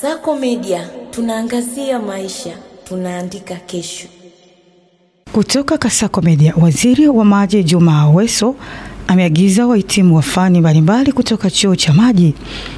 Kasako Media, tunaangazia maisha, tunaandika kesho. Kutoka Kasako Media, Waziri wa Maji Juma Aweso ameagiza wahitimu wa fani mbalimbali kutoka chuo cha maji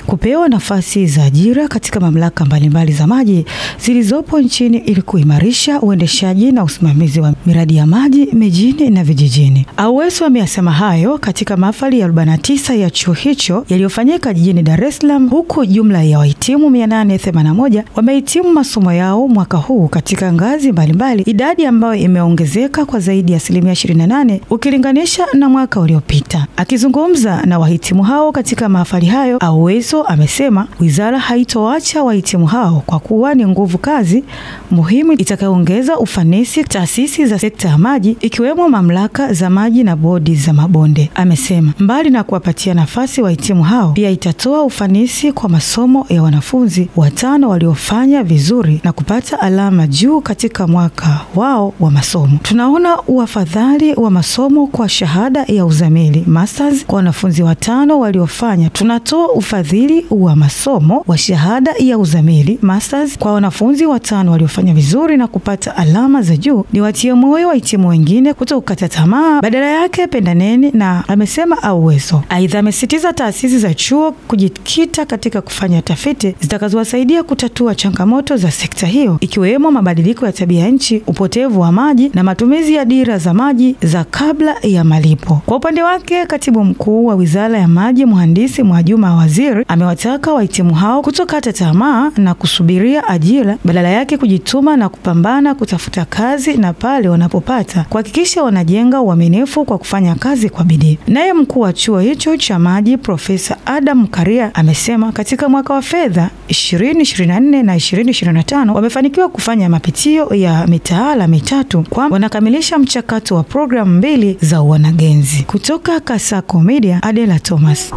kupewa nafasi za ajira katika mamlaka mbalimbali za maji zilizopo nchini ili kuimarisha uendeshaji na usimamizi wa miradi ya maji mijini na vijijini. Aweso ameyasema hayo katika mahafali ya 49 ya chuo hicho yaliyofanyika jijini Dar es Salaam, huku jumla ya wahitimu 881 wamehitimu masomo yao mwaka huu katika ngazi mbalimbali, idadi ambayo imeongezeka kwa zaidi ya 28% ukilinganisha na mwaka uliopita. Akizungumza na wahitimu hao katika mahafali hayo, Aweso amesema wizara haitoacha wahitimu hao kwa kuwa ni nguvu kazi muhimu itakayoongeza ufanisi taasisi za sekta ya maji ikiwemo mamlaka za maji na bodi za mabonde. Amesema mbali na kuwapatia nafasi wahitimu hao, pia itatoa ufanisi kwa masomo ya wanafunzi watano waliofanya vizuri na kupata alama juu katika mwaka wao wa masomo. Tunaona uafadhali wa masomo kwa shahada ya uzamili masters kwa wanafunzi watano waliofanya. Tunatoa ufadhili wa masomo wa shahada ya uzamili masters kwa wanafunzi watano waliofanya vizuri na kupata alama za juu. Ni watie moyo wahitimu wengine kutokata tamaa, badala yake pendaneni, na amesema Aweso. Aidha, amesitiza taasisi za chuo kujikita katika kufanya tafiti zitakazowasaidia kutatua changamoto za sekta hiyo ikiwemo mabadiliko ya tabia nchi, upotevu wa maji na matumizi ya dira za maji za kabla ya malipo. Kwa upande wake, Katibu Mkuu wa Wizara ya Maji Mhandisi Mwajuma Waziri amewataka wahitimu hao kutokata tamaa na kusubiria ajira, badala yake kujituma na kupambana kutafuta kazi, na pale wanapopata kuhakikisha wanajenga uaminifu kwa kufanya kazi kwa bidii. Naye mkuu wa chuo hicho cha maji Profesa Adam Karia amesema katika mwaka wa fedha 2024 na 2025 wamefanikiwa kufanya mapitio ya mitaala mitatu kwa wanakamilisha mchakato wa programu 2 za wanagenzi. Kutoka Kasako Media, Adela Thomas.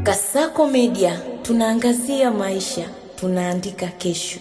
Kasako Media, tunaangazia maisha, tunaandika kesho.